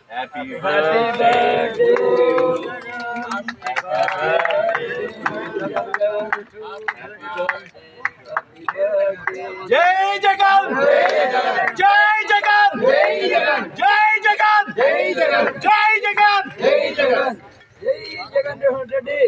Happy birthday to you. Jai Jagan! Jai Jagan! Jai Jagan! Jai Jagan! Jai Jagan! Jai Jagan! Jai Jagan! Jai Jagan Reddy!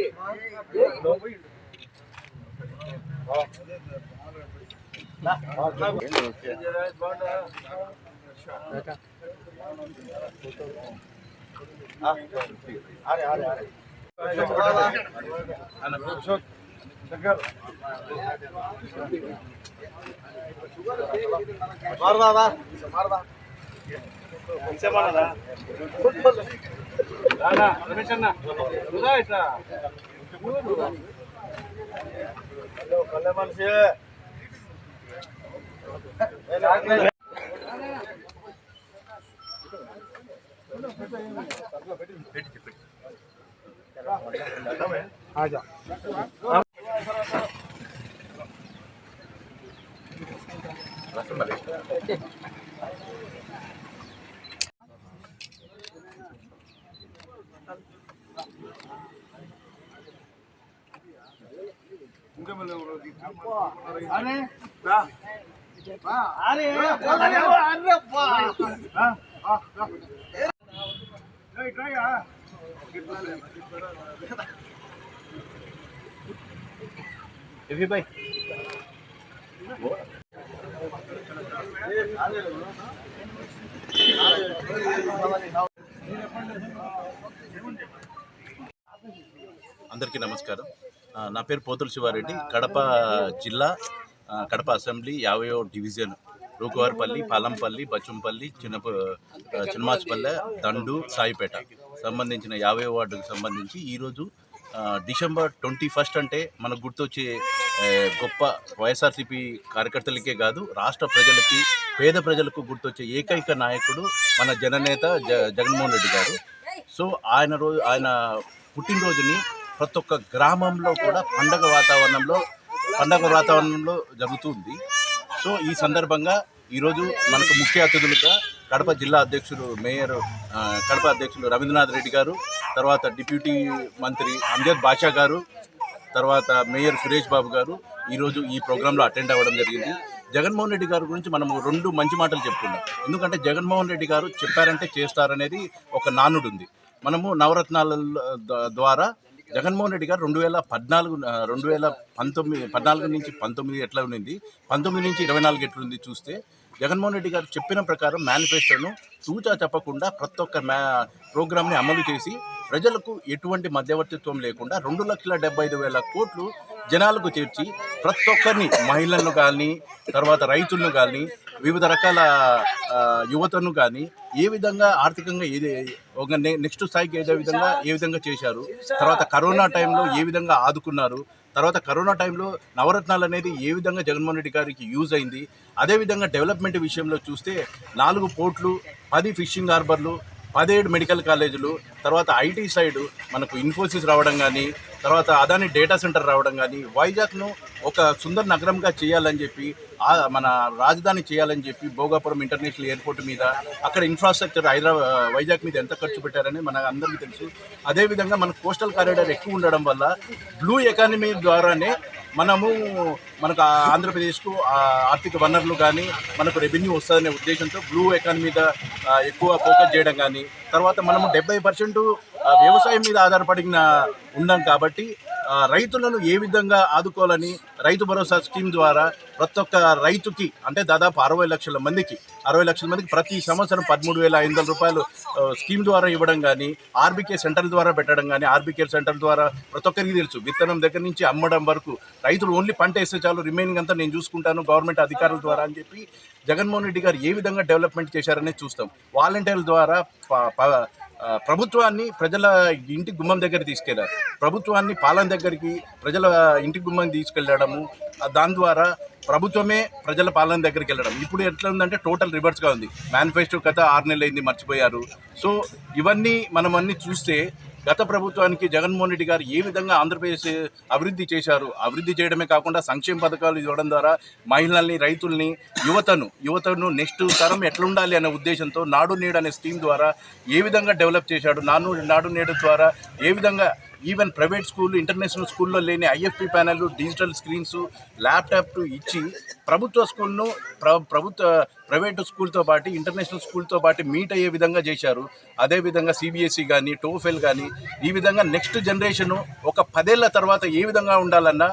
అందరికీ నమస్కారం. నా పేరు పోతుల శివారెడ్డి. కడప జిల్లా Kadapa assembly 50వ division రూకువారిపల్లి, Palampalli, బచ్చంపల్లి, చిన్నమాచుపల్లె, దండు, సాయిపేట సంబంధించిన 50వ వార్డుకు సంబంధించి ఈరోజు డిసెంబర్ 21 అంటే మనకు గుర్తొచ్చే గొప్ప వైఎస్ఆర్సీపీ కార్యకర్తలకే కాదు, రాష్ట్ర ప్రజలకి, పేద ప్రజలకు గుర్తొచ్చే ఏకైక నాయకుడు మన జననేత జగన్మోహన్ రెడ్డి గారు. సో ఆయన పుట్టినరోజుని ప్రతి ఒక్క గ్రామంలో కూడా పండగ వాతావరణంలో జరుగుతుంది. సో ఈ సందర్భంగా ఈరోజు మనకు ముఖ్య అతిథులుగా కడప జిల్లా అధ్యక్షులు కడప అధ్యక్షులు రవీంద్రనాథ్ రెడ్డి గారు, తర్వాత డిప్యూటీ మంత్రి అంజద్ బాషా గారు, తర్వాత మేయర్ సురేష్ బాబు గారు ఈరోజు ఈ ప్రోగ్రాంలో అటెండ్ అవ్వడం జరిగింది. జగన్మోహన్ రెడ్డి గారి గురించి మనము 2 మంచి మాటలు చెప్పుకున్నాం. ఎందుకంటే జగన్మోహన్ రెడ్డి గారు చెప్పారంటే చేస్తారనేది ఒక నానుడు ఉంది. మనము నవరత్నాల ద్వారా జగన్మోహన్ రెడ్డి గారు 2014 నుంచి 19 ఎట్లా ఉంది, 19 నుంచి 24 ఎట్లుంది చూస్తే జగన్మోహన్ రెడ్డి గారు చెప్పిన ప్రకారం మేనిఫెస్టోను తూచా చెప్పకుండా ప్రతి ఒక్క ప్రోగ్రామ్ని అమలు చేసి ప్రజలకు ఎటువంటి మధ్యవర్తిత్వం లేకుండా 2,75,000 కోట్లు జనాలకు చేర్చి ప్రతి ఒక్కరిని, మహిళలను కానీ, తర్వాత రైతులను కానీ, వివిధ రకాల యువతను కానీ ఏ విధంగా ఆర్థికంగా ఒక నెక్స్ట్ స్థాయికి ఏ విధంగా చేశారు, తర్వాత కరోనా టైంలో ఏ విధంగా ఆదుకున్నారు, తర్వాత కరోనా టైంలో నవరత్నాలు అనేది ఏ విధంగా జగన్మోహన్ రెడ్డి గారికి యూజ్ అయింది. అదేవిధంగా డెవలప్మెంట్ విషయంలో చూస్తే 4 పోర్ట్లు, 10 ఫిషింగ్ హార్బర్లు, 17 మెడికల్ కాలేజీలు, తర్వాత ఐటీ సైడ్ మనకు ఇన్ఫోసిస్ రావడం కానీ, తర్వాత అదాని డేటా సెంటర్ రావడం కానీ, వైజాగ్ను ఒక సుందర నగరంగా చేయాలని చెప్పి, మన రాజధాని చేయాలని చెప్పి భోగాపురం ఇంటర్నేషనల్ ఎయిర్పోర్ట్ మీద అక్కడ ఇన్ఫ్రాస్ట్రక్చర్ వైజాగ్ మీద ఎంత ఖర్చు పెట్టారని మన అందరికీ తెలుసు. అదేవిధంగా మన కోస్టల్ కారిడార్ ఎక్కువ ఉండడం వల్ల బ్లూ ఎకానమీ ద్వారానే మనకు ఆంధ్రప్రదేశ్కు ఆర్థిక వనరులు కానీ మనకు రెవెన్యూ వస్తుందనే ఉద్దేశంతో బ్లూ ఎకానమీ మీద ఎక్కువ ఫోకస్ చేయడం కానీ, తర్వాత మనము 70% వ్యవసాయం మీద ఆధారపడిన ఉన్నాం కాబట్టి రైతులను ఏ విధంగా ఆదుకోవాలని రైతు భరోసా స్కీమ్ ద్వారా ప్రతి ఒక్క రైతుకి అంటే దాదాపు 60 లక్షల మందికి ప్రతి సంవత్సరం 13,500 రూపాయలు స్కీమ్ ద్వారా ఇవ్వడం కానీ, ఆర్బీకే సెంటర్ ద్వారా పెట్టడం కానీ, ఆర్బీకే సెంటర్ ద్వారా ప్రతి ఒక్కరికి తెలుసు విత్తనం దగ్గర నుంచి అమ్మడం వరకు రైతులు ఓన్లీ పంట వేస్తే చాలు, రిమైనింగ్ అంతా నేను చూసుకుంటాను గవర్నమెంట్ అధికారుల ద్వారా అని చెప్పి జగన్మోహన్ రెడ్డి గారు ఏ విధంగా డెవలప్మెంట్ చేశారనేది చూస్తాం. వాలంటీర్ల ద్వారా ప్రభుత్వాన్ని ప్రజల ఇంటి గుమ్మం దగ్గర తీసుకెళ్లారు, ప్రభుత్వాన్ని పాలన దగ్గరికి ప్రజల ఇంటి గుమ్మం తీసుకెళ్ళడము, దాని ద్వారా ప్రభుత్వమే ప్రజల పాలన దగ్గరికి వెళ్ళడం. ఇప్పుడు ఎట్లా ఉందంటే టోటల్ రివర్స్గా ఉంది. మేనిఫెస్టో కథ 6 నెలలు అయింది, మర్చిపోయారు. సో ఇవన్నీ మనం అన్నీ చూస్తే గత ప్రభుత్వానికి జగన్మోహన్ రెడ్డి గారు ఏ విధంగా ఆంధ్రప్రదేశ్ అభివృద్ధి చేశారు, అభివృద్ధి చేయడమే కాకుండా సంక్షేమ పథకాలు ఇవ్వడం ద్వారా మహిళల్ని, రైతుల్ని, యువతను నెక్స్ట్ తరం ఎట్లుండాలి అనే ఉద్దేశంతో నాడు నేడు అనే స్కీమ్ ద్వారా ఏ విధంగా డెవలప్ చేశాడు, నాడు నేడు ద్వారా ఏ విధంగా ఈవెన్ ప్రైవేట్ స్కూల్, ఇంటర్నేషనల్ స్కూల్లో లేని IFP panel, digital screens, laptop ఇచ్చి ప్రభుత్వ స్కూల్ను ప్రైవేటు స్కూల్తో పాటు ఇంటర్నేషనల్ స్కూల్తో పాటు మీట్ అయ్యే విధంగా చేశారు. అదేవిధంగా సిబిఎస్ఈ కానీ, టోఫెల్ కానీ ఈ విధంగా నెక్స్ట్ జనరేషను ఒక 10 ఏళ్ల తర్వాత ఏ విధంగా ఉండాలన్న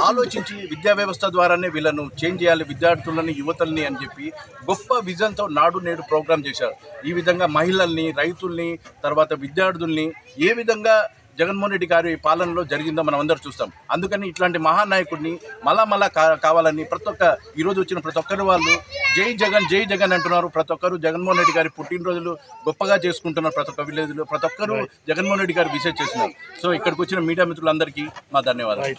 ఆలోచించి విద్యా వ్యవస్థ ద్వారానే వీళ్ళను చేంజ్ చేయాలి, విద్యార్థులని, యువతల్ని అని చెప్పి గొప్ప విజన్తో నాడు నేడు ప్రోగ్రాం చేశారు. ఈ విధంగా మహిళల్ని, రైతుల్ని, తర్వాత విద్యార్థుల్ని ఏ విధంగా జగన్మోహన్ రెడ్డి గారి పాలనలో జరిగిందో మనం అందరూ చూస్తాం. అందుకని ఇట్లాంటి మహానాయకుడిని మళ్ళా కావాలని ఈరోజు వచ్చిన ప్రతి ఒక్కరు వాళ్ళు జై జగన్ అంటున్నారు. ప్రతి ఒక్కరు జగన్మోహన్ రెడ్డి గారి పుట్టినరోజులు గొప్పగా చేసుకుంటున్నారు. ప్రతి ఒక్క విలేజ్లో ప్రతి ఒక్కరు జగన్మోహన్ రెడ్డి గారు విజిట్ చేస్తున్నారు. సో ఇక్కడికి వచ్చిన మీడియా మిత్రులందరికీ మా ధన్యవాదాలు.